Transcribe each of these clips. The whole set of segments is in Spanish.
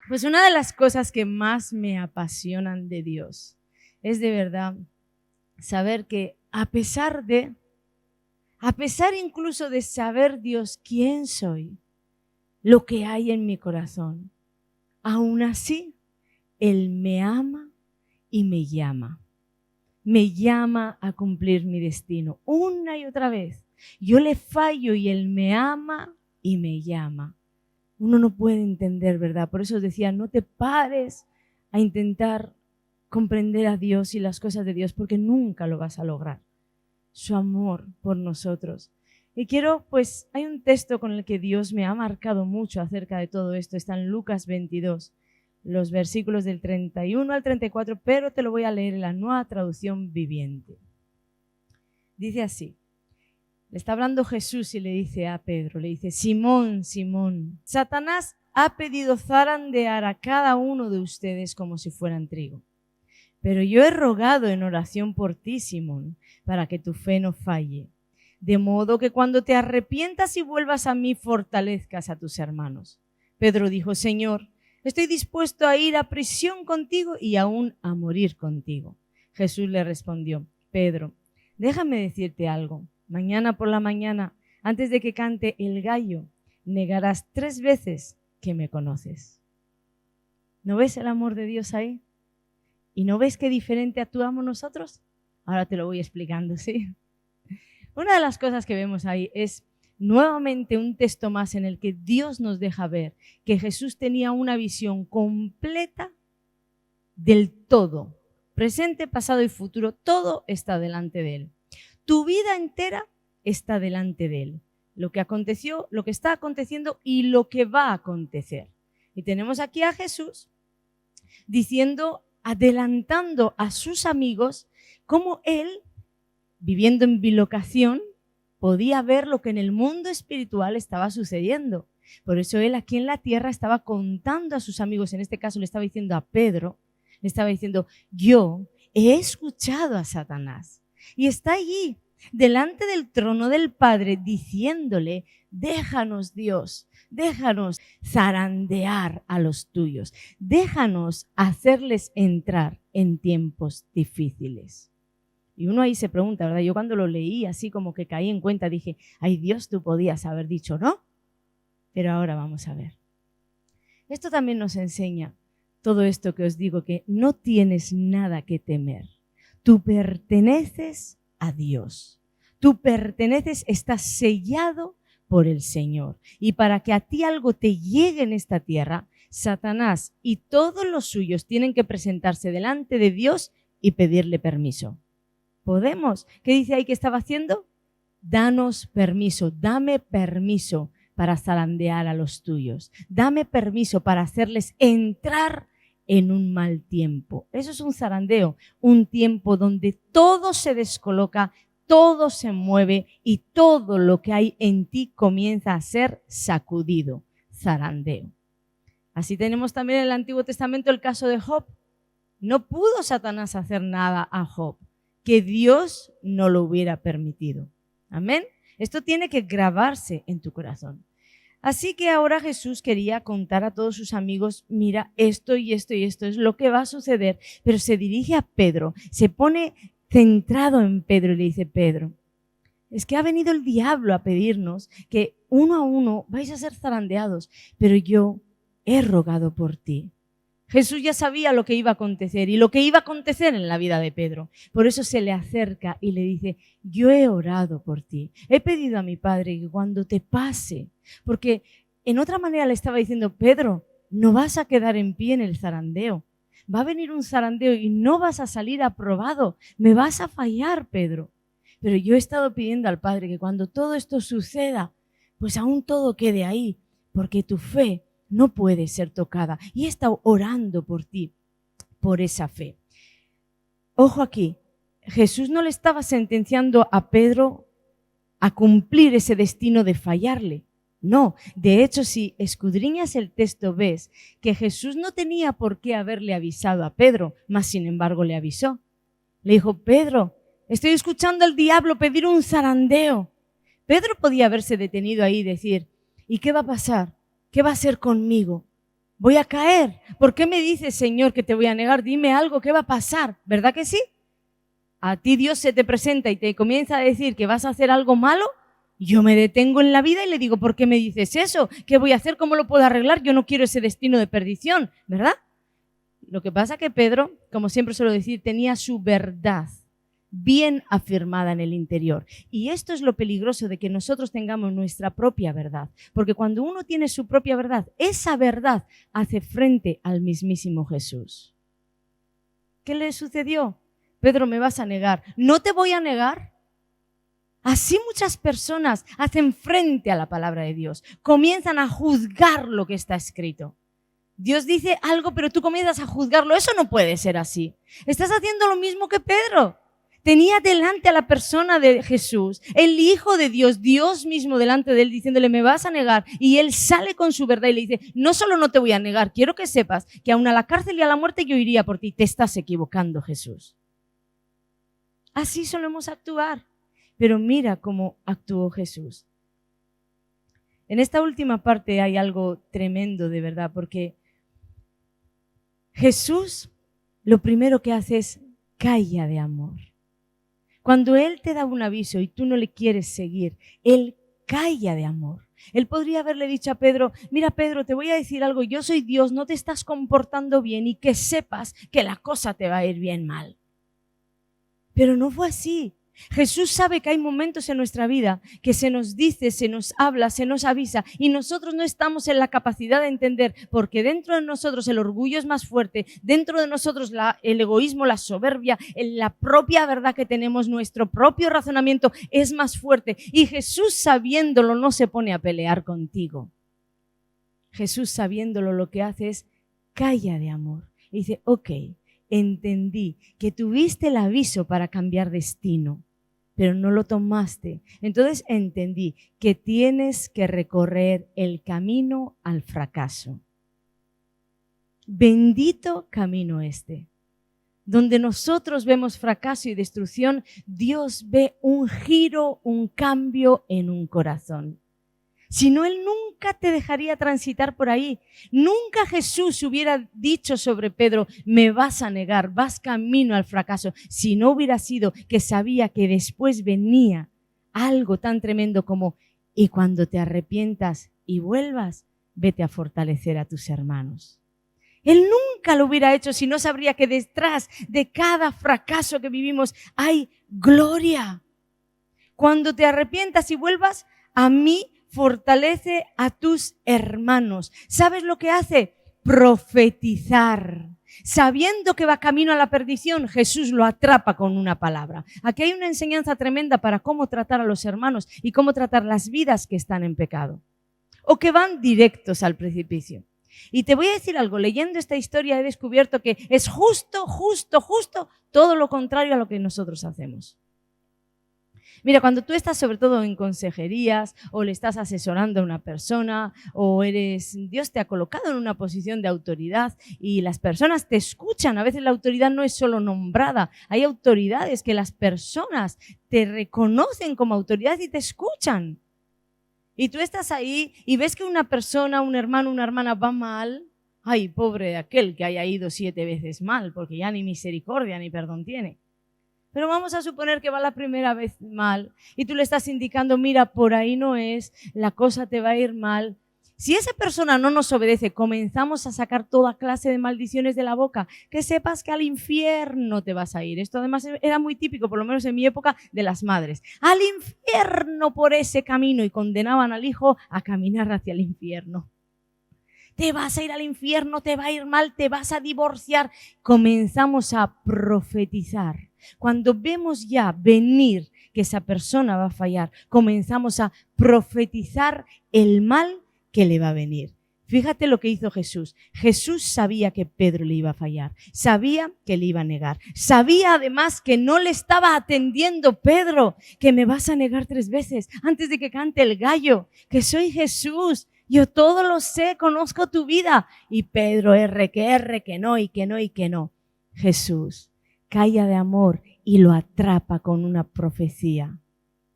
Pues una de las cosas que más me apasionan de Dios es de verdad saber que a pesar incluso de saber Dios quién soy, lo que hay en mi corazón, aún así Él me ama y me llama. Me llama a cumplir mi destino una y otra vez. Yo le fallo y Él me ama y me llama. Uno no puede entender, ¿verdad? Por eso decía, no te pares a intentar comprender a Dios y las cosas de Dios, porque nunca lo vas a lograr. Su amor por nosotros. Y quiero, pues, hay un texto con el que Dios me ha marcado mucho acerca de todo esto. Está en Lucas 22, los versículos del 31 al 34, pero te lo voy a leer en la Nueva Traducción Viviente. Dice así. Le está hablando Jesús y le dice a Pedro, le dice, Simón, Simón, Satanás ha pedido zarandear a cada uno de ustedes como si fueran trigo. Pero yo he rogado en oración por ti, Simón, para que tu fe no falle. De modo que cuando te arrepientas y vuelvas a mí, fortalezcas a tus hermanos. Pedro dijo, Señor, estoy dispuesto a ir a prisión contigo y aún a morir contigo. Jesús le respondió, Pedro, déjame decirte algo. Mañana por la mañana, antes de que cante el gallo, negarás 3 veces que me conoces. ¿No ves el amor de Dios ahí? ¿Y no ves qué diferente actuamos nosotros? Ahora te lo voy explicando, ¿sí? Una de las cosas que vemos ahí es nuevamente un texto más en el que Dios nos deja ver que Jesús tenía una visión completa del todo. Presente, pasado y futuro, todo está delante de Él. Tu vida entera está delante de Él. Lo que aconteció, lo que está aconteciendo y lo que va a acontecer. Y tenemos aquí a Jesús diciendo, adelantando a sus amigos cómo Él, viviendo en bilocación, podía ver lo que en el mundo espiritual estaba sucediendo. Por eso Él aquí en la tierra estaba contando a sus amigos, en este caso le estaba diciendo a Pedro, le estaba diciendo, yo he escuchado a Satanás. Y está allí, delante del trono del Padre, diciéndole, déjanos Dios, déjanos zarandear a los tuyos, déjanos hacerles entrar en tiempos difíciles. Y uno ahí se pregunta, ¿verdad? Yo cuando lo leí así como que caí en cuenta, dije, ay Dios, tú podías haber dicho no, pero ahora vamos a ver. Esto también nos enseña todo esto que os digo, que no tienes nada que temer. Tú perteneces a Dios. Tú perteneces, estás sellado por el Señor. Y para que a ti algo te llegue en esta tierra, Satanás y todos los suyos tienen que presentarse delante de Dios y pedirle permiso. ¿Podemos? ¿Qué dice ahí que estaba haciendo? Danos permiso, dame permiso para zarandear a los tuyos. Dame permiso para hacerles entrar en un mal tiempo. Eso es un zarandeo, un tiempo donde todo se descoloca, todo se mueve y todo lo que hay en ti comienza a ser sacudido. Zarandeo. Así tenemos también en el Antiguo Testamento el caso de Job. No pudo Satanás hacer nada a Job que Dios no lo hubiera permitido. Amén. Esto tiene que grabarse en tu corazón. Así que ahora Jesús quería contar a todos sus amigos, mira, esto y esto y esto es lo que va a suceder, pero se dirige a Pedro, se pone centrado en Pedro y le dice, Pedro, es que ha venido el diablo a pedirnos que uno a uno vais a ser zarandeados, pero yo he rogado por ti. Jesús ya sabía lo que iba a acontecer y lo que iba a acontecer en la vida de Pedro. Por eso se le acerca y le dice, yo he orado por ti. He pedido a mi Padre que cuando te pase, porque en otra manera le estaba diciendo, Pedro, no vas a quedar en pie en el zarandeo. Va a venir un zarandeo y no vas a salir aprobado. Me vas a fallar, Pedro. Pero yo he estado pidiendo al Padre que cuando todo esto suceda, pues aún todo quede ahí, porque tu fe no puede ser tocada. Y he estado orando por ti, por esa fe. Ojo aquí, Jesús no le estaba sentenciando a Pedro a cumplir ese destino de fallarle. No, de hecho, si escudriñas el texto, ves que Jesús no tenía por qué haberle avisado a Pedro, mas sin embargo le avisó. Le dijo, Pedro, estoy escuchando al diablo pedir un zarandeo. Pedro podía haberse detenido ahí y decir, ¿y qué va a pasar? ¿Qué va a hacer conmigo? Voy a caer. ¿Por qué me dices, Señor, que te voy a negar? Dime algo, ¿qué va a pasar? ¿Verdad que sí? A ti Dios se te presenta y te comienza a decir que vas a hacer algo malo. Yo me detengo en la vida y le digo, ¿por qué me dices eso? ¿Qué voy a hacer? ¿Cómo lo puedo arreglar? Yo no quiero ese destino de perdición, ¿verdad? Lo que pasa es que Pedro, como siempre suelo decir, tenía su verdad bien afirmada en el interior. Y esto es lo peligroso de que nosotros tengamos nuestra propia verdad. Porque cuando uno tiene su propia verdad, esa verdad hace frente al mismísimo Jesús. ¿Qué le sucedió? Pedro, me vas a negar. No te voy a negar. Así muchas personas hacen frente a la palabra de Dios. Comienzan a juzgar lo que está escrito. Dios dice algo, pero tú comienzas a juzgarlo. Eso no puede ser así. Estás haciendo lo mismo que Pedro. Tenía delante a la persona de Jesús, el Hijo de Dios, Dios mismo delante de él, diciéndole, me vas a negar. Y él sale con su verdad y le dice, no solo no te voy a negar, quiero que sepas que aun a la cárcel y a la muerte yo iría por ti. Te estás equivocando, Jesús. Así solemos actuar. Pero mira cómo actuó Jesús. En esta última parte hay algo tremendo de verdad, porque Jesús lo primero que hace es calla de amor. Cuando Él te da un aviso y tú no le quieres seguir, Él calla de amor. Él podría haberle dicho a Pedro, mira Pedro, te voy a decir algo, yo soy Dios, no te estás comportando bien y que sepas que la cosa te va a ir bien mal. Pero no fue así. Jesús sabe que hay momentos en nuestra vida que se nos dice, se nos habla, se nos avisa y nosotros no estamos en la capacidad de entender porque dentro de nosotros el orgullo es más fuerte, dentro de nosotros el egoísmo, la soberbia, la propia verdad que tenemos, nuestro propio razonamiento es más fuerte y Jesús sabiéndolo no se pone a pelear contigo. Jesús sabiéndolo lo que hace es calla de amor y dice, ok, entendí que tuviste el aviso para cambiar destino, pero no lo tomaste. Entonces entendí que tienes que recorrer el camino al fracaso. Bendito camino este. Donde nosotros vemos fracaso y destrucción, Dios ve un giro, un cambio en un corazón. Si no, Él nunca te dejaría transitar por ahí. Nunca Jesús hubiera dicho sobre Pedro, me vas a negar, vas camino al fracaso. Si no hubiera sido que sabía que después venía algo tan tremendo como, y cuando te arrepientas y vuelvas, vete a fortalecer a tus hermanos. Él nunca lo hubiera hecho si no sabría que detrás de cada fracaso que vivimos hay gloria. Cuando te arrepientas y vuelvas, a mí fortalece a tus hermanos. ¿Sabes lo que hace? Profetizar. Sabiendo que va camino a la perdición, Jesús lo atrapa con una palabra. Aquí hay una enseñanza tremenda para cómo tratar a los hermanos y cómo tratar las vidas que están en pecado o que van directos al precipicio. Y te voy a decir algo, leyendo esta historia he descubierto que es justo todo lo contrario a lo que nosotros hacemos. Mira, cuando tú estás sobre todo en consejerías o le estás asesorando a una persona o Dios te ha colocado en una posición de autoridad y las personas te escuchan, a veces la autoridad no es solo nombrada, hay autoridades que las personas te reconocen como autoridad y te escuchan. Y tú estás ahí y ves que una persona, un hermano, una hermana va mal, ay, pobre de aquel que haya ido 7 veces mal, porque ya ni misericordia ni perdón tiene. Pero vamos a suponer que va la primera vez mal y tú le estás indicando, mira, por ahí no es, la cosa te va a ir mal. Si esa persona no nos obedece, comenzamos a sacar toda clase de maldiciones de la boca, que sepas que al infierno te vas a ir. Esto además era muy típico, por lo menos en mi época, de las madres. Al infierno por ese camino y condenaban al hijo a caminar hacia el infierno. Te vas a ir al infierno, te va a ir mal, te vas a divorciar. Comenzamos a profetizar. Cuando vemos ya venir que esa persona va a fallar, comenzamos a profetizar el mal que le va a venir. Fíjate lo que hizo Jesús. Jesús sabía que Pedro le iba a fallar, sabía que le iba a negar, sabía además que no le estaba atendiendo. Pedro, que me vas a negar 3 veces antes de que cante el gallo, que soy Jesús. Yo todo lo sé, conozco tu vida. Y Pedro, que no, y que no, y que no. Jesús calla de amor y lo atrapa con una profecía.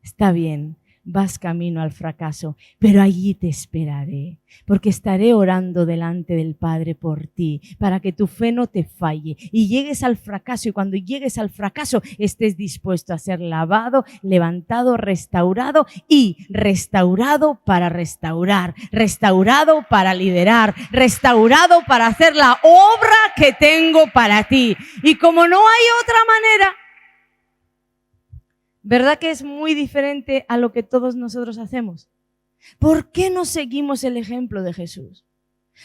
Está bien, vas camino al fracaso, pero allí te esperaré, porque estaré orando delante del Padre por ti, para que tu fe no te falle y llegues al fracaso, y cuando llegues al fracaso estés dispuesto a ser lavado, levantado, restaurado y restaurado para restaurar, restaurado para liderar, restaurado para hacer la obra que tengo para ti. Y como no hay otra manera, ¿verdad que es muy diferente a lo que todos nosotros hacemos? ¿Por qué no seguimos el ejemplo de Jesús?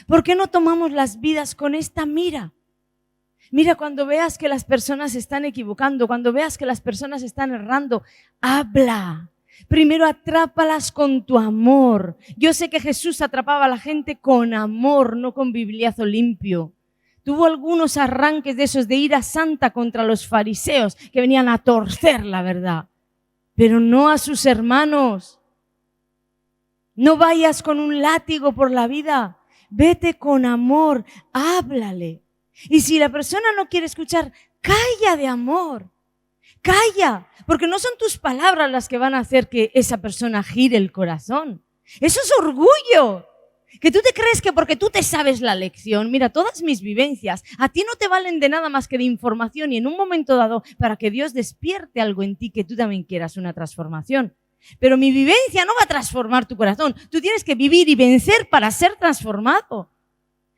¿Por qué no tomamos las vidas con esta mira? Mira, cuando veas que las personas se están equivocando, cuando veas que las personas están errando, habla. Primero atrápalas con tu amor. Yo sé que Jesús atrapaba a la gente con amor, no con bibliazo limpio. Tuvo algunos arranques de esos de ira santa contra los fariseos que venían a torcer la verdad, pero no a sus hermanos. No vayas con un látigo por la vida, vete con amor, háblale. Y si la persona no quiere escuchar, calla de amor, calla, porque no son tus palabras las que van a hacer que esa persona gire el corazón. Eso es orgullo. Que tú te crees que porque tú te sabes la lección, mira, todas mis vivencias a ti no te valen de nada más que de información y en un momento dado para que Dios despierte algo en ti que tú también quieras una transformación. Pero mi vivencia no va a transformar tu corazón. Tú tienes que vivir y vencer para ser transformado.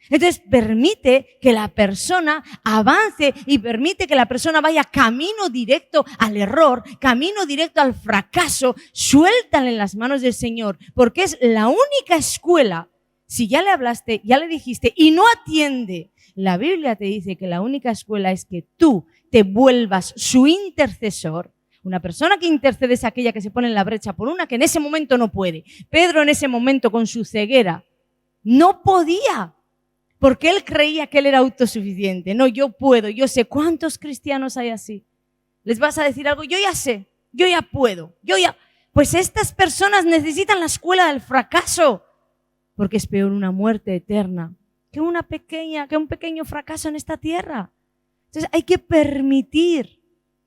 Entonces permite que la persona avance y permite que la persona vaya camino directo al error, camino directo al fracaso. Suéltale en las manos del Señor, porque es la única escuela. Si ya le hablaste, ya le dijiste y no atiende, la Biblia te dice que la única escuela es que tú te vuelvas su intercesor. Una persona que intercede es aquella que se pone en la brecha por una que en ese momento no puede. Pedro en ese momento con su ceguera no podía, porque él creía que él era autosuficiente. No, yo puedo, yo sé. ¿Cuántos cristianos hay así? Les vas a decir algo, yo ya sé, yo ya puedo, Pues estas personas necesitan la escuela del fracaso. Porque es peor una muerte eterna que un pequeño fracaso en esta tierra. Entonces hay que permitir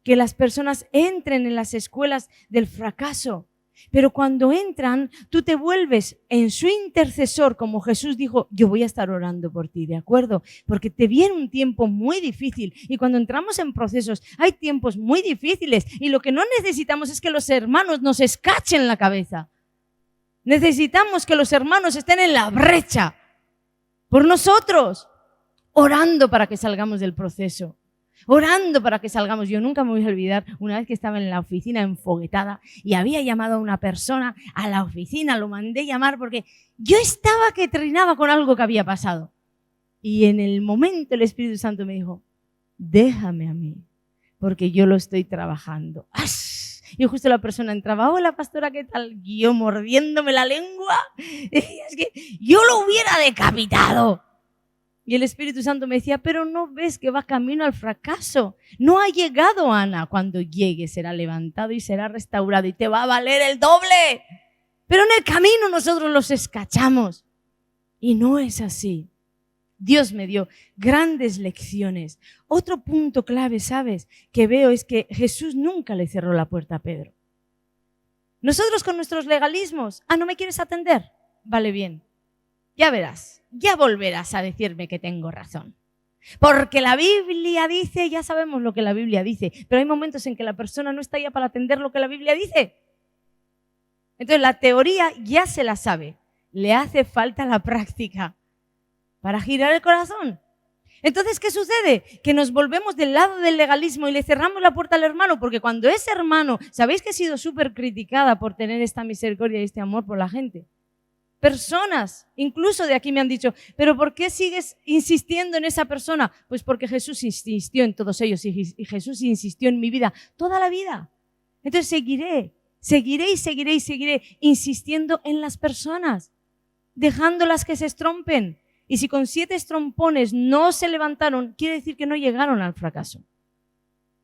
que las personas entren en las escuelas del fracaso. Pero cuando entran, tú te vuelves en su intercesor, como Jesús dijo, yo voy a estar orando por ti, ¿de acuerdo? Porque te viene un tiempo muy difícil y cuando entramos en procesos hay tiempos muy difíciles y lo que no necesitamos es que los hermanos nos escachen la cabeza. Necesitamos que los hermanos estén en la brecha por nosotros, orando para que salgamos del proceso, orando para que salgamos. Yo nunca me voy a olvidar una vez que estaba en la oficina enfoguetada y había llamado a una persona a la oficina, lo mandé llamar porque yo estaba que trinaba con algo que había pasado. Y en el momento el Espíritu Santo me dijo, déjame a mí, porque yo lo estoy trabajando. ¡Ash! Y justo la persona entraba, hola pastora, ¿qué tal? Y yo mordiéndome la lengua, es que yo lo hubiera decapitado. Y el Espíritu Santo me decía, pero no ves que va camino al fracaso. No ha llegado, Ana. Cuando llegue será levantado y será restaurado y te va a valer el doble. Pero en el camino nosotros los escachamos. Y no es así. Dios me dio grandes lecciones. Otro punto clave, ¿sabes? Que veo es que Jesús nunca le cerró la puerta a Pedro. Nosotros con nuestros legalismos, ¿no me quieres atender? Vale, bien. Ya verás, ya volverás a decirme que tengo razón. Porque la Biblia dice, ya sabemos lo que la Biblia dice, pero hay momentos en que la persona no está ya para atender lo que la Biblia dice. Entonces la teoría ya se la sabe, le hace falta la práctica para girar el corazón. Entonces, ¿qué sucede? Que nos volvemos del lado del legalismo y le cerramos la puerta al hermano, porque cuando ese hermano, ¿sabéis que he sido súper criticada por tener esta misericordia y este amor por la gente? Personas, incluso de aquí me han dicho, ¿pero por qué sigues insistiendo en esa persona? Pues porque Jesús insistió en todos ellos y Jesús insistió en mi vida toda la vida. Entonces seguiré insistiendo en las personas, dejándolas que se estrompen. Y si con 7 estrompones no se levantaron, quiere decir que no llegaron al fracaso.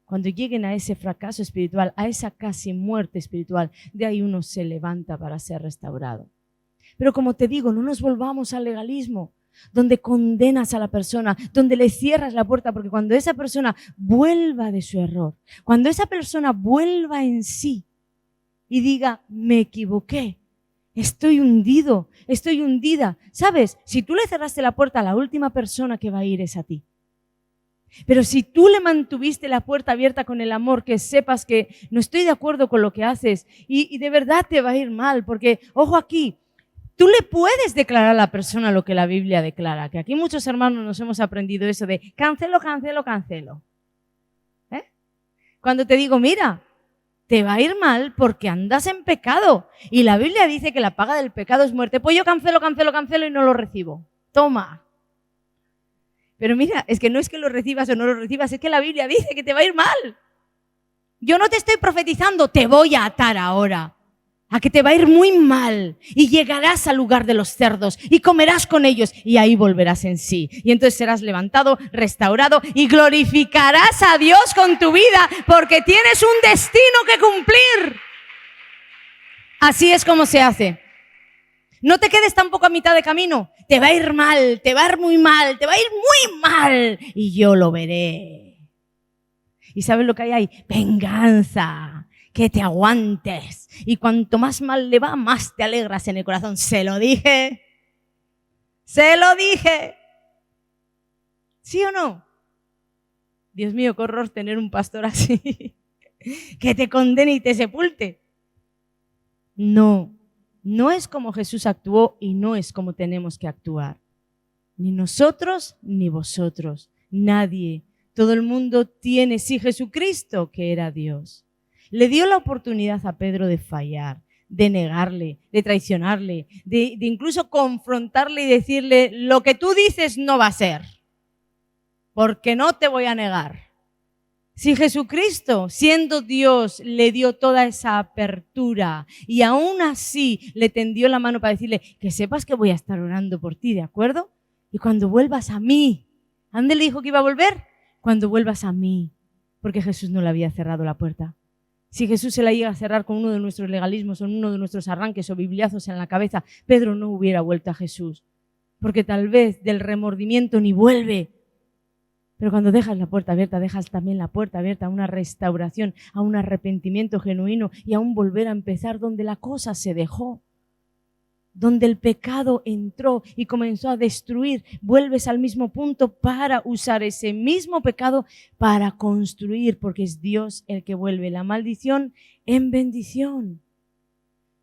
Cuando lleguen a ese fracaso espiritual, a esa casi muerte espiritual, de ahí uno se levanta para ser restaurado. Pero como te digo, no nos volvamos al legalismo, donde condenas a la persona, donde le cierras la puerta, porque cuando esa persona vuelva de su error, cuando esa persona vuelva en sí, y diga, me equivoqué, estoy hundido, estoy hundida. ¿Sabes? Si tú le cerraste la puerta, a la última persona que va a ir es a ti. Pero si tú le mantuviste la puerta abierta con el amor, que sepas que no estoy de acuerdo con lo que haces y de verdad te va a ir mal, porque, ojo aquí, tú le puedes declarar a la persona lo que la Biblia declara, que aquí muchos hermanos nos hemos aprendido eso de cancelo, cancelo, cancelo. Cuando te digo, mira, te va a ir mal porque andas en pecado y la Biblia dice que la paga del pecado es muerte, pues yo cancelo, cancelo, cancelo y no lo recibo. Toma. Pero mira, es que no es que lo recibas o no lo recibas, es que la Biblia dice que te va a ir mal. Yo no te estoy profetizando, te voy a atar ahora a que te va a ir muy mal y llegarás al lugar de los cerdos y comerás con ellos y ahí volverás en sí. Y entonces serás levantado, restaurado y glorificarás a Dios con tu vida porque tienes un destino que cumplir. Así es como se hace. No te quedes tampoco a mitad de camino. Te va a ir mal, te va a ir muy mal, te va a ir muy mal y yo lo veré. ¿Y sabes lo que hay ahí? Venganza. Que te aguantes. Y cuanto más mal le va, más te alegras en el corazón. Se lo dije. Se lo dije. ¿Sí o no? Dios mío, qué horror tener un pastor así. Que te condene y te sepulte. No. No es como Jesús actuó y no es como tenemos que actuar. Ni nosotros ni vosotros. Nadie. Todo el mundo tiene, sí, Jesucristo, que era Dios. Le dio la oportunidad a Pedro de fallar, de negarle, de traicionarle, de incluso confrontarle y decirle, lo que tú dices no va a ser, porque no te voy a negar. Si Jesucristo, siendo Dios, le dio toda esa apertura y aún así le tendió la mano para decirle que sepas que voy a estar orando por ti, ¿de acuerdo? Y cuando vuelvas a mí, ¿a dónde le dijo que iba a volver? Cuando vuelvas a mí, porque Jesús no le había cerrado la puerta. Si Jesús se la llega a cerrar con uno de nuestros legalismos o uno de nuestros arranques o bibliazos en la cabeza, Pedro no hubiera vuelto a Jesús, porque tal vez del remordimiento ni vuelve. Pero cuando dejas la puerta abierta, dejas también la puerta abierta a una restauración, a un arrepentimiento genuino y a un volver a empezar donde la cosa se dejó, donde el pecado entró y comenzó a destruir. Vuelves al mismo punto para usar ese mismo pecado para construir, porque es Dios el que vuelve la maldición en bendición.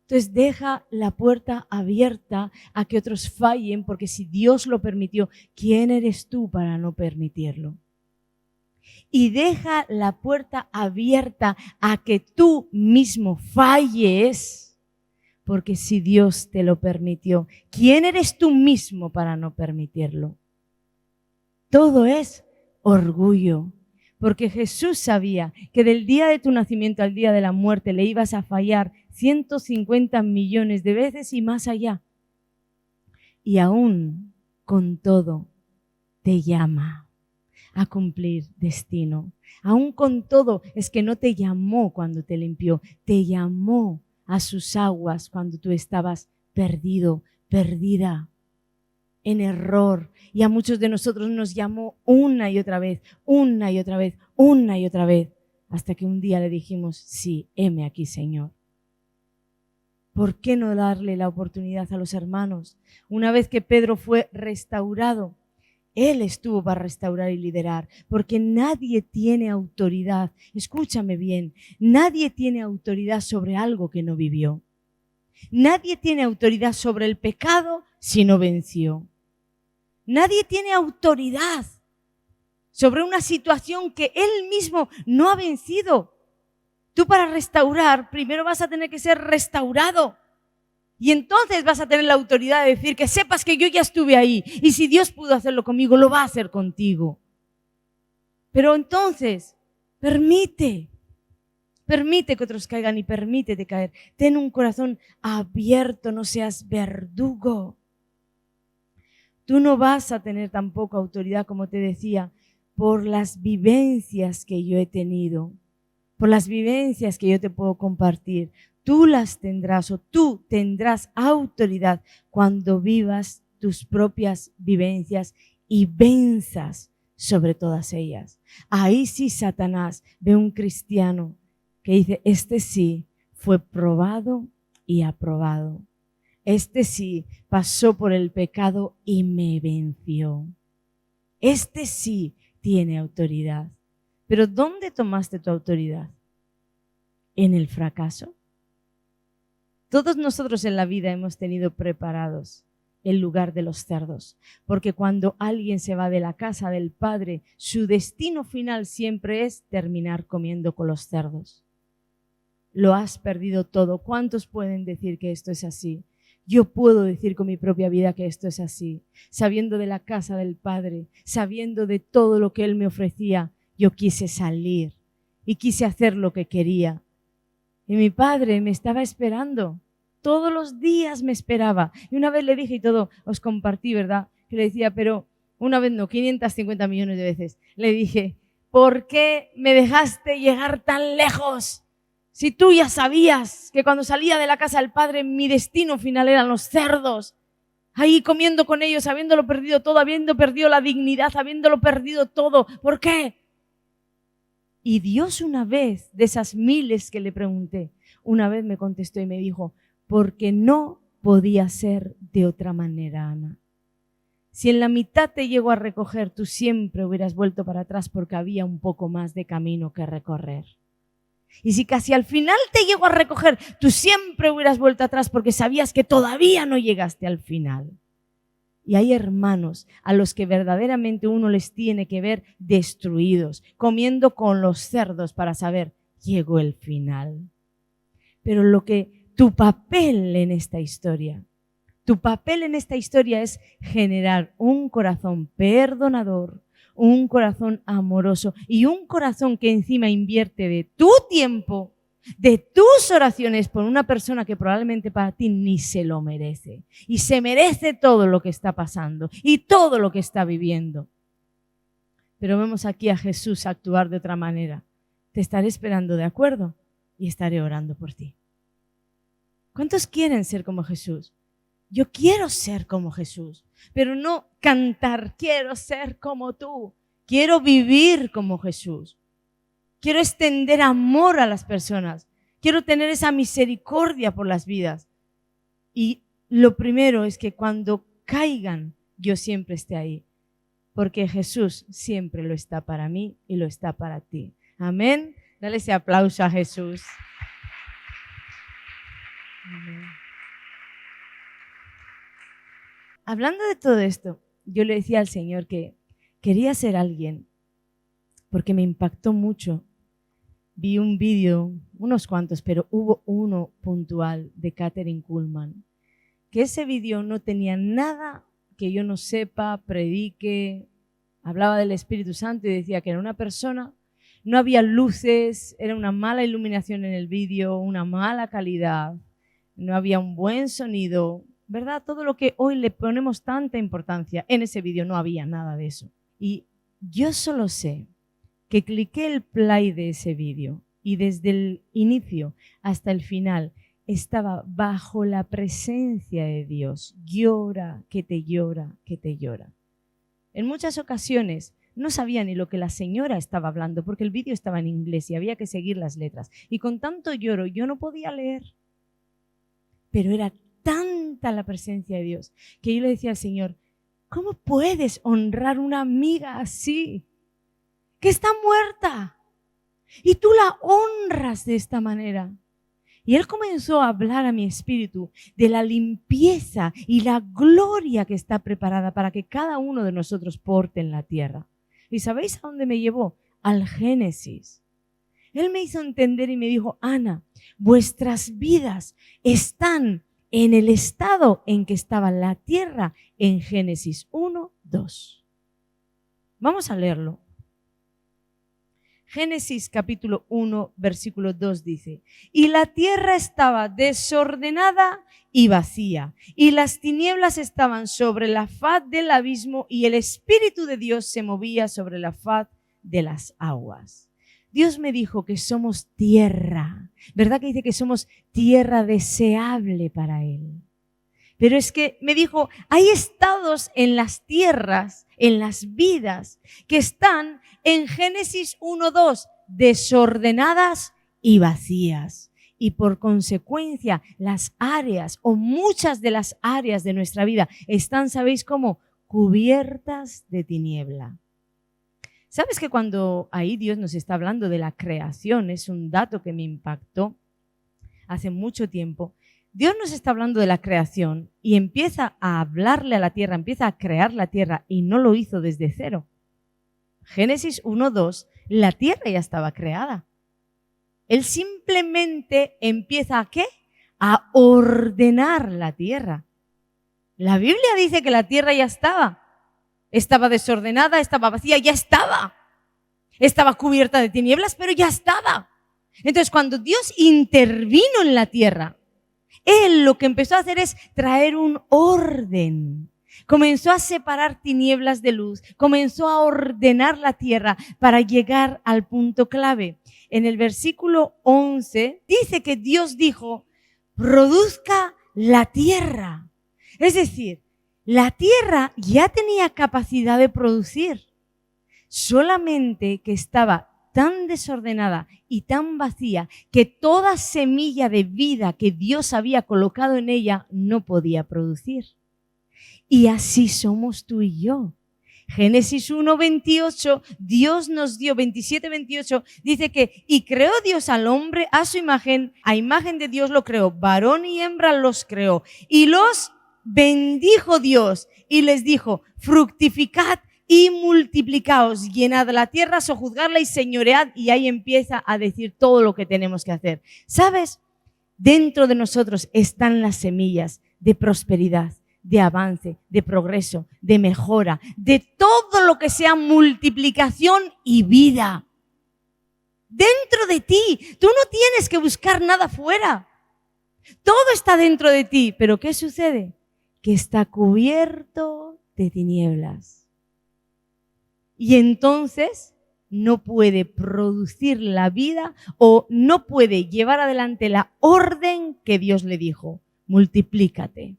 Entonces deja la puerta abierta a que otros fallen, porque si Dios lo permitió, ¿quién eres tú para no permitirlo? Y deja la puerta abierta a que tú mismo falles, porque si Dios te lo permitió, ¿quién eres tú mismo para no permitirlo? Todo es orgullo. Porque Jesús sabía que del día de tu nacimiento al día de la muerte le ibas a fallar 150 millones de veces y más allá. Y aún con todo te llama a cumplir destino. Aún con todo es que no te llamó cuando te limpió, te llamó a sus aguas cuando tú estabas perdido, perdida, en error. Y a muchos de nosotros nos llamó una y otra vez, una y otra vez, una y otra vez, hasta que un día le dijimos, sí, heme aquí, Señor. ¿Por qué no darle la oportunidad a los hermanos? Una vez que Pedro fue restaurado, él estuvo para restaurar y liderar, porque nadie tiene autoridad, escúchame bien, nadie tiene autoridad sobre algo que no vivió. Nadie tiene autoridad sobre el pecado si no venció. Nadie tiene autoridad sobre una situación que él mismo no ha vencido. Tú para restaurar, primero vas a tener que ser restaurado. Y entonces vas a tener la autoridad de decir que sepas que yo ya estuve ahí. Y si Dios pudo hacerlo conmigo, lo va a hacer contigo. Pero entonces, permite que otros caigan y permítete caer. Ten un corazón abierto, no seas verdugo. Tú no vas a tener tampoco autoridad, como te decía, por las vivencias que yo he tenido, por las vivencias que yo te puedo compartir. Tú las tendrás o tú tendrás autoridad cuando vivas tus propias vivencias y venzas sobre todas ellas. Ahí sí Satanás ve un cristiano que dice, este sí fue probado y aprobado. Este sí pasó por el pecado y me venció. Este sí tiene autoridad. Pero ¿dónde tomaste tu autoridad? ¿En el fracaso? Todos nosotros en la vida hemos tenido preparados el lugar de los cerdos, porque cuando alguien se va de la casa del Padre, su destino final siempre es terminar comiendo con los cerdos. Lo has perdido todo. ¿Cuántos pueden decir que esto es así? Yo puedo decir con mi propia vida que esto es así. Sabiendo de la casa del Padre, sabiendo de todo lo que Él me ofrecía, yo quise salir y quise hacer lo que quería. Y mi padre me estaba esperando. Todos los días me esperaba. Y una vez le dije y todo, os compartí, ¿verdad? Que le decía, pero una vez no, 550 millones de veces. Le dije, ¿por qué me dejaste llegar tan lejos? Si tú ya sabías que cuando salía de la casa del Padre, mi destino final eran los cerdos. Ahí comiendo con ellos, habiéndolo perdido todo, habiendo perdido la dignidad, habiéndolo perdido todo. ¿Por qué? Y Dios una vez, de esas miles que le pregunté, una vez me contestó y me dijo, porque no podía ser de otra manera, Ana. Si en la mitad te llego a recoger, tú siempre hubieras vuelto para atrás porque había un poco más de camino que recorrer. Y si casi al final te llego a recoger, tú siempre hubieras vuelto atrás porque sabías que todavía no llegaste al final. Y hay hermanos a los que verdaderamente uno les tiene que ver destruidos, comiendo con los cerdos para saber, llegó el final. Pero tu papel en esta historia es generar un corazón perdonador, un corazón amoroso y un corazón que encima invierte de tu tiempo, de tus oraciones por una persona que probablemente para ti ni se lo merece. Y se merece todo lo que está pasando y todo lo que está viviendo. Pero vemos aquí a Jesús actuar de otra manera. Te estaré esperando, ¿de acuerdo? Y estaré orando por ti. ¿Cuántos quieren ser como Jesús? Yo quiero ser como Jesús, pero no cantar, quiero ser como tú. Quiero vivir como Jesús. Quiero extender amor a las personas. Quiero tener esa misericordia por las vidas. Y lo primero es que cuando caigan, yo siempre esté ahí. Porque Jesús siempre lo está para mí y lo está para ti. Amén. Dale ese aplauso a Jesús. Amén. Hablando de todo esto, yo le decía al Señor que quería ser alguien porque me impactó mucho. Vi un vídeo, unos cuantos, pero hubo uno puntual de Kathryn Kuhlman, que ese vídeo no tenía nada que yo no sepa, predique, hablaba del Espíritu Santo y decía que era una persona, no había luces, era una mala iluminación en el vídeo, una mala calidad, no había un buen sonido, ¿verdad? Todo lo que hoy le ponemos tanta importancia, en ese vídeo no había nada de eso. Y yo solo sé que cliqué el play de ese vídeo y desde el inicio hasta el final estaba bajo la presencia de Dios. Llora, que te llora, que te llora. En muchas ocasiones no sabía ni lo que la señora estaba hablando porque el vídeo estaba en inglés y había que seguir las letras. Y con tanto lloro yo no podía leer. Pero era tanta la presencia de Dios que yo le decía al Señor, ¿cómo puedes honrar una amiga así? Que está muerta y tú la honras de esta manera. Y Él comenzó a hablar a mi espíritu de la limpieza y la gloria que está preparada para que cada uno de nosotros porte en la tierra. ¿Y sabéis a dónde me llevó? Al Génesis. Él me hizo entender y me dijo, Ana, vuestras vidas están en el estado en que estaba la tierra en Génesis 1, 2. Vamos a leerlo. Génesis capítulo 1, versículo 2 dice, y la tierra estaba desordenada y vacía, y las tinieblas estaban sobre la faz del abismo, y el Espíritu de Dios se movía sobre la faz de las aguas. Dios me dijo que somos tierra, ¿verdad que dice que somos tierra deseable para Él? Pero es que me dijo, hay estados en las tierras, en las vidas, que están en Génesis 1:2, desordenadas y vacías. y por consecuencia las áreas o muchas de las áreas de nuestra vida están, ¿sabéis cómo? Cubiertas de tiniebla. ¿Sabes que cuando ahí Dios nos está hablando de la creación? Es un dato que me impactó hace mucho tiempo. Dios nos está hablando de la creación y empieza a hablarle a la tierra, empieza a crear la tierra y no lo hizo desde cero. Génesis 1:2, la tierra ya estaba creada. Él simplemente empieza ¿a qué? A ordenar la tierra. La Biblia dice que la tierra ya estaba desordenada, estaba vacía, ya estaba cubierta de tinieblas, pero ya estaba. Entonces, cuando Dios intervino en la tierra, Él lo que empezó a hacer es traer un orden. Comenzó a separar tinieblas de luz, comenzó a ordenar la tierra para llegar al punto clave. En el versículo 11 dice que Dios dijo, produzca la tierra. Es decir, la tierra ya tenía capacidad de producir, solamente que estaba tan desordenada y tan vacía que toda semilla de vida que Dios había colocado en ella no podía producir. Y así somos tú y yo. Génesis 1:28, Dios nos dio, 27:28, dice que, y creó Dios al hombre a su imagen, a imagen de Dios lo creó, varón y hembra los creó, y los bendijo Dios, y les dijo, fructificad y multiplicaos, llenad la tierra, sojuzgadla y señoread, y ahí empieza a decir todo lo que tenemos que hacer. ¿Sabes? Dentro de nosotros están las semillas de prosperidad, de avance, de progreso, de mejora, de todo lo que sea multiplicación y vida. Dentro de ti, tú no tienes que buscar nada fuera. Todo está dentro de ti, pero ¿qué sucede? Que está cubierto de tinieblas. Y entonces no puede producir la vida o no puede llevar adelante la orden que Dios le dijo. Multiplícate.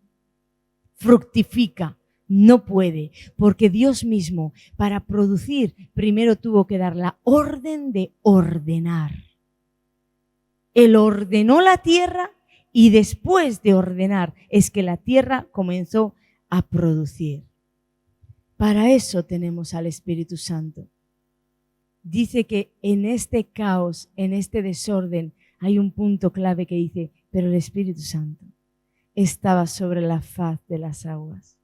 Fructifica, no puede, porque Dios mismo para producir primero tuvo que dar la orden de ordenar. Él ordenó la tierra y después de ordenar es que la tierra comenzó a producir. Para eso tenemos al Espíritu Santo. Dice que en este caos, en este desorden, hay un punto clave que dice, pero el Espíritu Santo estaba sobre la faz de las aguas.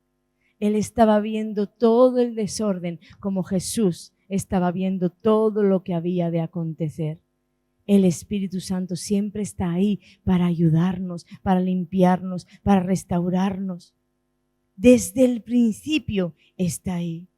Él estaba viendo todo el desorden como Jesús estaba viendo todo lo que había de acontecer. El Espíritu Santo siempre está ahí para ayudarnos, para limpiarnos, para restaurarnos. Desde el principio está ahí.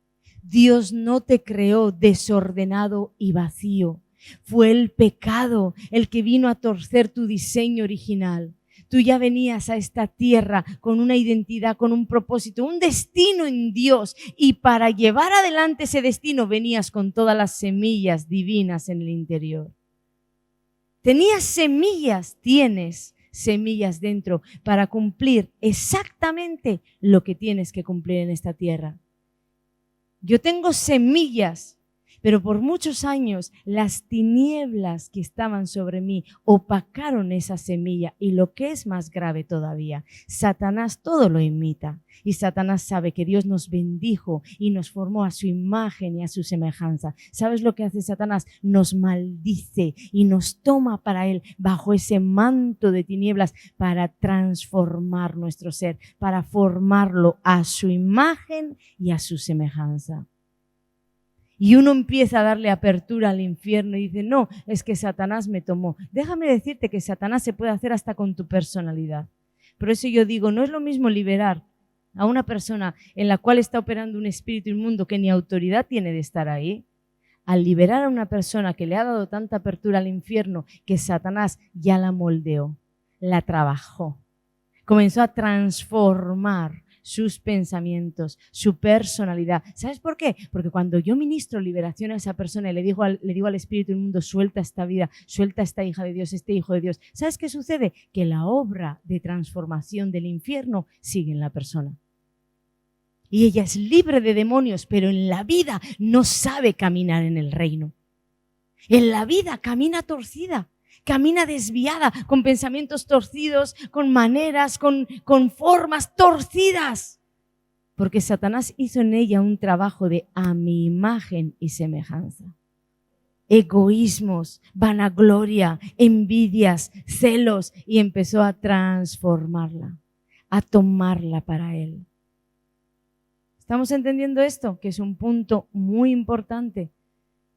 Dios no te creó desordenado y vacío. Fue el pecado el que vino a torcer tu diseño original. Tú ya venías a esta tierra con una identidad, con un propósito, un destino en Dios. Y para llevar adelante ese destino venías con todas las semillas divinas en el interior. Tenías semillas, tienes semillas dentro para cumplir exactamente lo que tienes que cumplir en esta tierra. Yo tengo semillas, pero por muchos años las tinieblas que estaban sobre mí opacaron esa semilla. Y lo que es más grave todavía, Satanás todo lo imita. Y Satanás sabe que Dios nos bendijo y nos formó a su imagen y a su semejanza. ¿Sabes lo que hace Satanás? Nos maldice y nos toma para él bajo ese manto de tinieblas para transformar nuestro ser, para formarlo a su imagen y a su semejanza. Y uno empieza a darle apertura al infierno y dice, no, es que Satanás me tomó. Déjame decirte que Satanás se puede hacer hasta con tu personalidad. Por eso yo digo, no es lo mismo liberar a una persona en la cual está operando un espíritu inmundo que ni autoridad tiene de estar ahí, al liberar a una persona que le ha dado tanta apertura al infierno que Satanás ya la moldeó, la trabajó, comenzó a transformar sus pensamientos, su personalidad. ¿Sabes por qué? Porque cuando yo ministro liberación a esa persona y le digo al espíritu inmundo, suelta esta vida, suelta esta hija de Dios, este hijo de Dios, ¿sabes qué sucede? Que la obra de transformación del infierno sigue en la persona. Y ella es libre de demonios, pero en la vida no sabe caminar en el reino. En la vida camina torcida. camina desviada, con pensamientos torcidos, con maneras, con formas torcidas. Porque Satanás hizo en ella un trabajo de a mi imagen y semejanza. Egoísmos, vanagloria, envidias, celos, y empezó a transformarla, a tomarla para él. ¿Estamos entendiendo esto? Que es un punto muy importante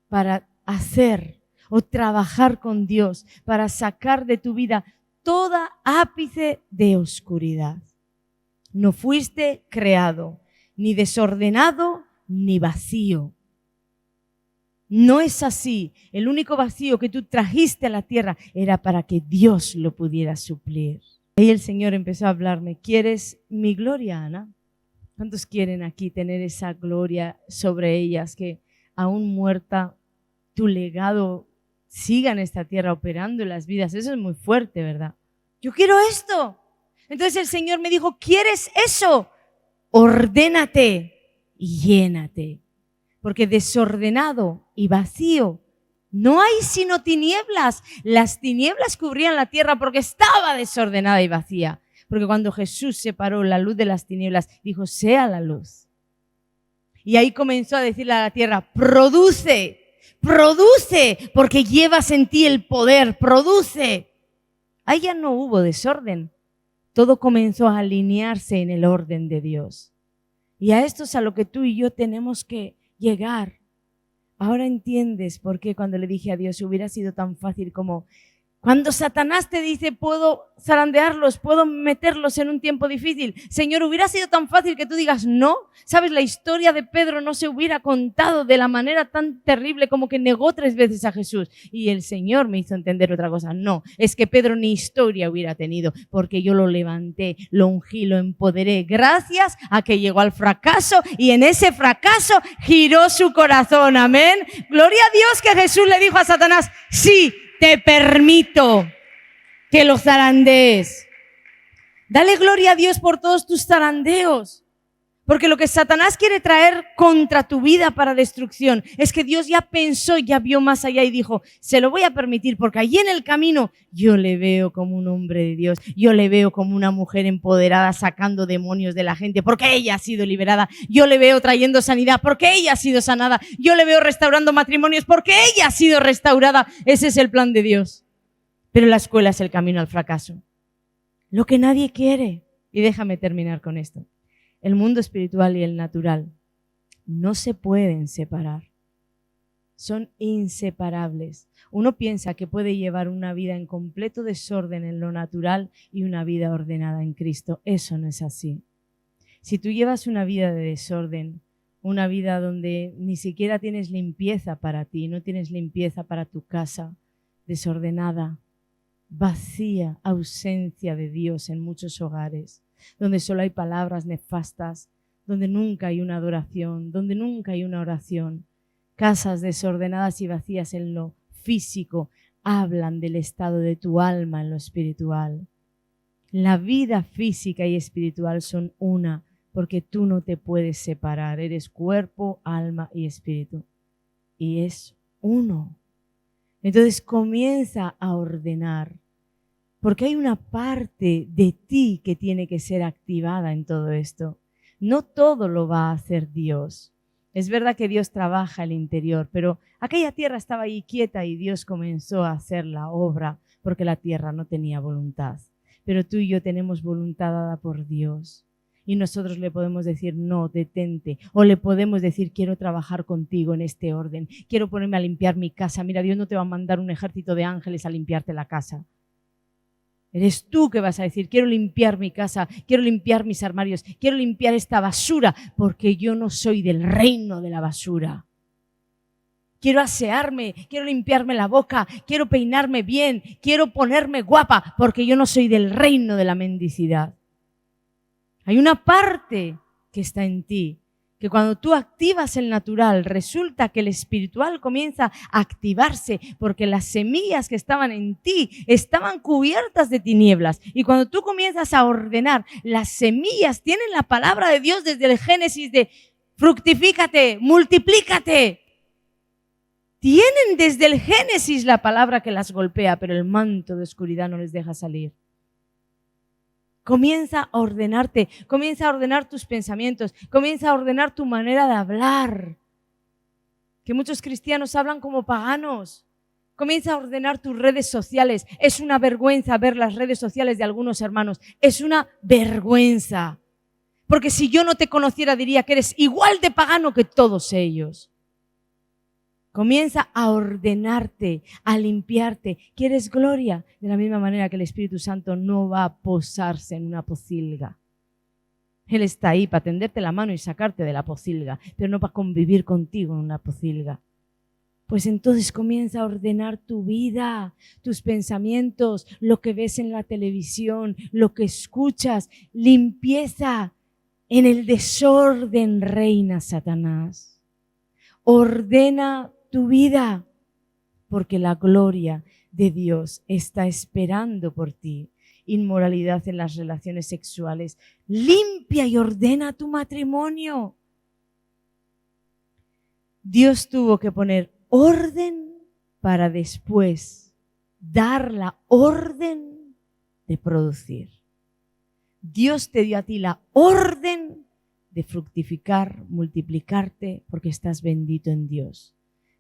para hacer o trabajar con Dios, para sacar de tu vida toda ápice de oscuridad. No fuiste creado ni desordenado ni vacío. No es así. El único vacío que tú trajiste a la tierra era para que Dios lo pudiera suplir. Ahí el Señor empezó a hablarme. ¿Quieres mi gloria, Ana? ¿Cuántos quieren aquí tener esa gloria sobre ellas, que aún muerta tu legado siga en esta tierra operando en las vidas? Eso es muy fuerte, ¿verdad? Yo quiero esto. Entonces el Señor me dijo, ¿quieres eso? Ordénate y llénate. Porque desordenado y vacío no hay sino tinieblas. Las tinieblas cubrían la tierra porque estaba desordenada y vacía. Porque cuando Jesús separó la luz de las tinieblas, dijo, sea la luz. Y ahí comenzó a decirle a la tierra, produce, produce, porque llevas en ti el poder, produce. Ahí ya no hubo desorden. Todo comenzó a alinearse en el orden de Dios. Y a esto es a lo que tú y yo tenemos que llegar. Ahora entiendes por qué cuando le dije a Dios hubiera sido tan fácil como cuando Satanás te dice puedo zarandearlos, puedo meterlos en un tiempo difícil. Señor, hubiera sido tan fácil que tú digas no. ¿Sabes? La historia de Pedro no se hubiera contado de la manera tan terrible como que negó 3 veces a Jesús. Y el Señor me hizo entender otra cosa. No, es que Pedro ni historia hubiera tenido porque yo lo levanté, lo ungí, lo empoderé gracias a que llegó al fracaso y en ese fracaso giró su corazón. Amén. Gloria a Dios que Jesús le dijo a Satanás, sí, te permito que los zarandees. Dale gloria a Dios por todos tus zarandeos. Porque lo que Satanás quiere traer contra tu vida para destrucción es que Dios ya pensó, ya vio más allá y dijo, se lo voy a permitir porque allí en el camino yo le veo como un hombre de Dios, yo le veo como una mujer empoderada sacando demonios de la gente porque ella ha sido liberada, yo le veo trayendo sanidad porque ella ha sido sanada, yo le veo restaurando matrimonios porque ella ha sido restaurada. Ese es el plan de Dios. Pero la escuela es el camino al fracaso. Lo que nadie quiere. Y déjame terminar con esto. El mundo espiritual y el natural no se pueden separar. Son inseparables. Uno piensa que puede llevar una vida en completo desorden en lo natural y una vida ordenada en Cristo. Eso no es así. Si tú llevas una vida de desorden, una vida donde ni siquiera tienes limpieza para ti, no tienes limpieza para tu casa, desordenada, vacía, ausencia de Dios en muchos hogares, donde solo hay palabras nefastas, donde nunca hay una adoración, donde nunca hay una oración. Casas desordenadas y vacías en lo físico hablan del estado de tu alma en lo espiritual. La vida física y espiritual son una, porque tú no te puedes separar. Eres cuerpo, alma y espíritu. Y es uno. Entonces comienza a ordenar. Porque hay una parte de ti que tiene que ser activada en todo esto. No todo lo va a hacer Dios. Es verdad que Dios trabaja el interior, pero aquella tierra estaba ahí quieta y Dios comenzó a hacer la obra porque la tierra no tenía voluntad. Pero tú y yo tenemos voluntad dada por Dios. Y nosotros le podemos decir, no, detente. O le podemos decir, quiero trabajar contigo en este orden. Quiero ponerme a limpiar mi casa. Mira, Dios no te va a mandar un ejército de ángeles a limpiarte la casa. Eres tú que vas a decir, quiero limpiar mi casa, quiero limpiar mis armarios, quiero limpiar esta basura, porque yo no soy del reino de la basura. Quiero asearme, quiero limpiarme la boca, quiero peinarme bien, quiero ponerme guapa, porque yo no soy del reino de la mendicidad. Hay una parte que está en ti, que cuando tú activas el natural, resulta que el espiritual comienza a activarse porque las semillas que estaban en ti estaban cubiertas de tinieblas. Y cuando tú comienzas a ordenar, las semillas tienen la palabra de Dios desde el Génesis de fructifícate, multiplícate. Tienen desde el Génesis la palabra que las golpea, pero el manto de oscuridad no les deja salir. Comienza a ordenarte, comienza a ordenar tus pensamientos, comienza a ordenar tu manera de hablar. Que muchos cristianos hablan como paganos. Comienza a ordenar tus redes sociales. Es una vergüenza ver las redes sociales de algunos hermanos. Es una vergüenza. Porque si yo no te conociera diría que eres igual de pagano que todos ellos. Comienza a ordenarte, a limpiarte. ¿Quieres gloria? De la misma manera que el Espíritu Santo no va a posarse en una pocilga. Él está ahí para tenderte la mano y sacarte de la pocilga, pero no para convivir contigo en una pocilga. Pues entonces comienza a ordenar tu vida, tus pensamientos, lo que ves en la televisión, lo que escuchas. Limpieza. En el desorden reina Satanás. Ordena tu vida, porque la gloria de Dios está esperando por ti. Inmoralidad en las relaciones sexuales. Limpia y ordena tu matrimonio. Dios tuvo que poner orden para después dar la orden de producir. Dios te dio a ti la orden de fructificar, multiplicarte, porque estás bendito en Dios.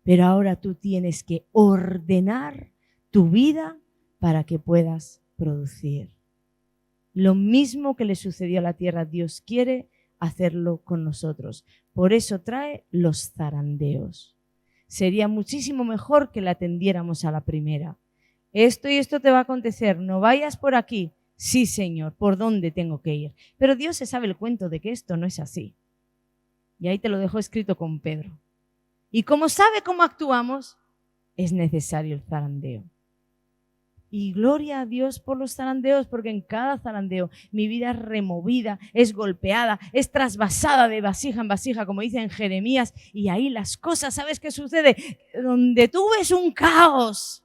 Pero ahora tú tienes que ordenar tu vida para que puedas producir. Lo mismo que le sucedió a la tierra, Dios quiere hacerlo con nosotros. Por eso trae los zarandeos. Sería muchísimo mejor que la atendiéramos a la primera. Esto y esto te va a acontecer, no vayas por aquí. Sí, Señor, ¿por dónde tengo que ir? Pero Dios se sabe el cuento de que esto no es así. Y ahí te lo dejo escrito con Pedro. Y como sabe cómo actuamos, es necesario el zarandeo. Y gloria a Dios por los zarandeos, porque en cada zarandeo mi vida es removida, es golpeada, es trasvasada de vasija en vasija, como dice en Jeremías. Y ahí las cosas, ¿sabes qué sucede? Donde tú ves un caos,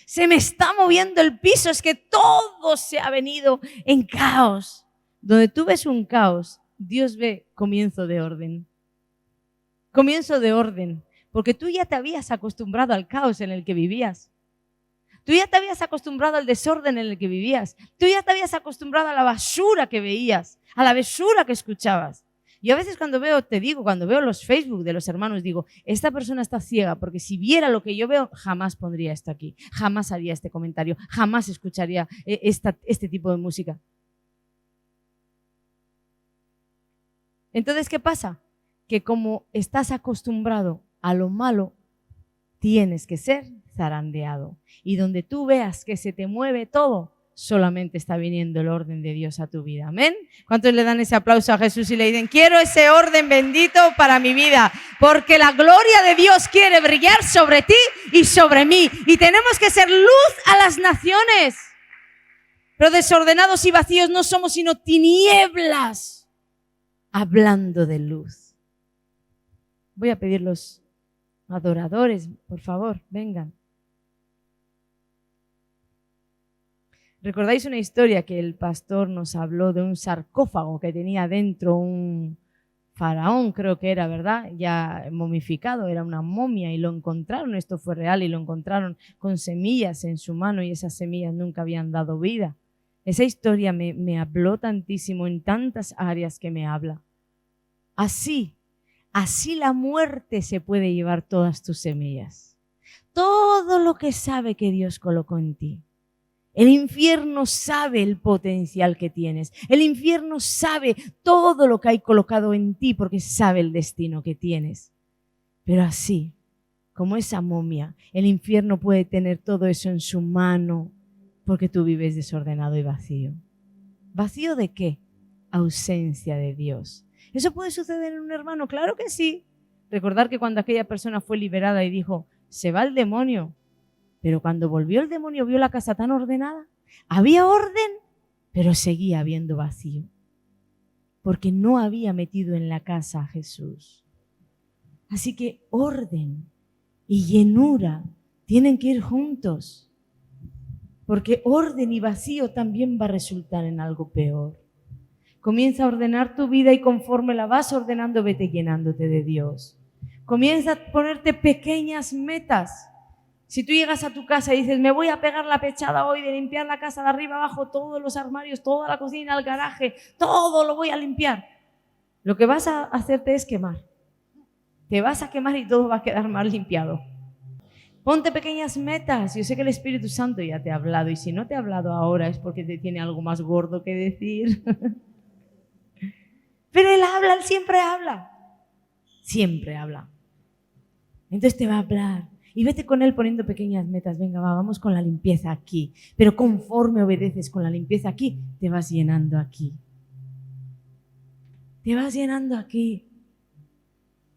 se me está moviendo el piso, es que todo se ha venido en caos. Donde tú ves un caos, Dios ve comienzo de orden. Comienzo de orden, porque tú ya te habías acostumbrado al caos en el que vivías. Tú ya te habías acostumbrado al desorden en el que vivías. Tú ya te habías acostumbrado a la basura que veías, a la basura que escuchabas. Yo a veces cuando veo los Facebook de los hermanos, digo, esta persona está ciega, porque si viera lo que yo veo, jamás pondría esto aquí, jamás haría este comentario, jamás escucharía este tipo de música. Entonces, ¿qué pasa? Que como estás acostumbrado a lo malo, tienes que ser zarandeado. Y donde tú veas que se te mueve todo, solamente está viniendo el orden de Dios a tu vida. ¿Amén? ¿Cuántos le dan ese aplauso a Jesús y le dicen, quiero ese orden bendito para mi vida? Porque la gloria de Dios quiere brillar sobre ti y sobre mí. Y tenemos que ser luz a las naciones. Pero desordenados y vacíos no somos sino tinieblas hablando de luz. Voy a pedir los adoradores, por favor, vengan. ¿Recordáis una historia que el pastor nos habló de un sarcófago que tenía dentro un faraón, creo que era, ¿verdad? Ya momificado, era una momia y lo encontraron, esto fue real, y lo encontraron con semillas en su mano y esas semillas nunca habían dado vida. Esa historia me habló tantísimo en tantas áreas que me habla. Así la muerte se puede llevar todas tus semillas. Todo lo que sabe que Dios colocó en ti. El infierno sabe el potencial que tienes. El infierno sabe todo lo que hay colocado en ti porque sabe el destino que tienes. Pero así, como esa momia, el infierno puede tener todo eso en su mano porque tú vives desordenado y vacío. ¿Vacío de qué? Ausencia de Dios. ¿Eso puede suceder en un hermano? Claro que sí. Recordar que cuando aquella persona fue liberada y dijo, se va el demonio. Pero cuando volvió el demonio vio la casa tan ordenada. Había orden, pero seguía habiendo vacío. Porque no había metido en la casa a Jesús. Así que orden y llenura tienen que ir juntos. Porque orden y vacío también va a resultar en algo peor. Comienza a ordenar tu vida y conforme la vas ordenando, vete llenándote de Dios. Comienza a ponerte pequeñas metas. Si tú llegas a tu casa y dices, me voy a pegar la pechada hoy de limpiar la casa de arriba abajo, todos los armarios, toda la cocina, el garaje, todo lo voy a limpiar, lo que vas a hacerte es quemar. Te vas a quemar y todo va a quedar mal limpiado. Ponte pequeñas metas. Yo sé que el Espíritu Santo ya te ha hablado, y si no te ha hablado ahora es porque te tiene algo más gordo que decir. Pero Él habla, Él siempre habla. Siempre habla. Entonces te va a hablar. Y vete con Él poniendo pequeñas metas. Venga, vamos con la limpieza aquí. Pero conforme obedeces con la limpieza aquí, te vas llenando aquí. Te vas llenando aquí.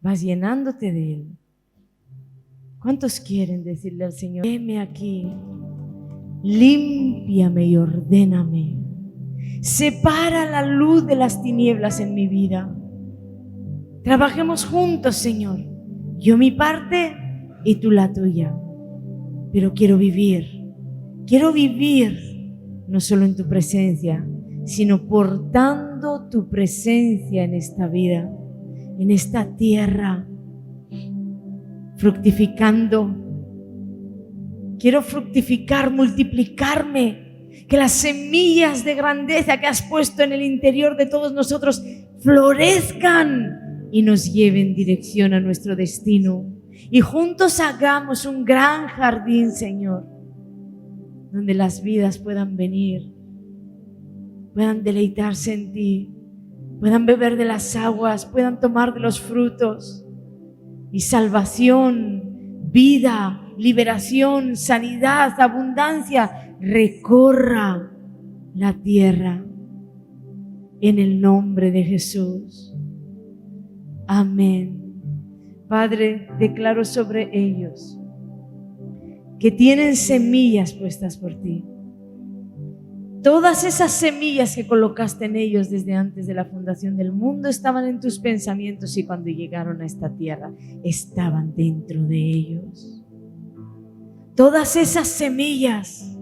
Vas llenándote de Él. ¿Cuántos quieren decirle al Señor, heme aquí, límpiame y ordéname, separa la luz de las tinieblas en mi vida? Trabajemos juntos, Señor, yo mi parte y tú la tuya, pero quiero vivir no solo en tu presencia, sino portando tu presencia en esta vida, en esta tierra, fructificando. Quiero fructificar, multiplicarme, que las semillas de grandeza que has puesto en el interior de todos nosotros florezcan y nos lleven dirección a nuestro destino. Y juntos hagamos un gran jardín, Señor, donde las vidas puedan venir, puedan deleitarse en ti, puedan beber de las aguas, puedan tomar de los frutos. Y salvación, vida, liberación, sanidad, abundancia recorra la tierra en el nombre de Jesús. Amén. Padre, declaro sobre ellos que tienen semillas puestas por ti. Todas esas semillas que colocaste en ellos desde antes de la fundación del mundo estaban en tus pensamientos, y cuando llegaron a esta tierra estaban dentro de ellos. Todas esas semillas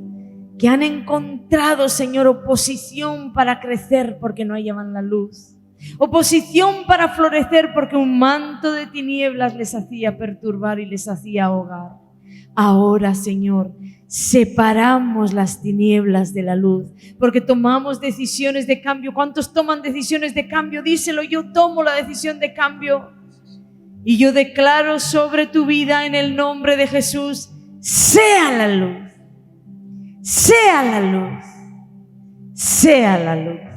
que han encontrado, Señor, oposición para crecer porque no hallaban la luz, oposición para florecer porque un manto de tinieblas les hacía perturbar y les hacía ahogar. Ahora, Señor, separamos las tinieblas de la luz porque tomamos decisiones de cambio. ¿Cuántos toman decisiones de cambio? Díselo, yo tomo la decisión de cambio y yo declaro sobre tu vida en el nombre de Jesús: sea la luz, sea la luz, sea la luz.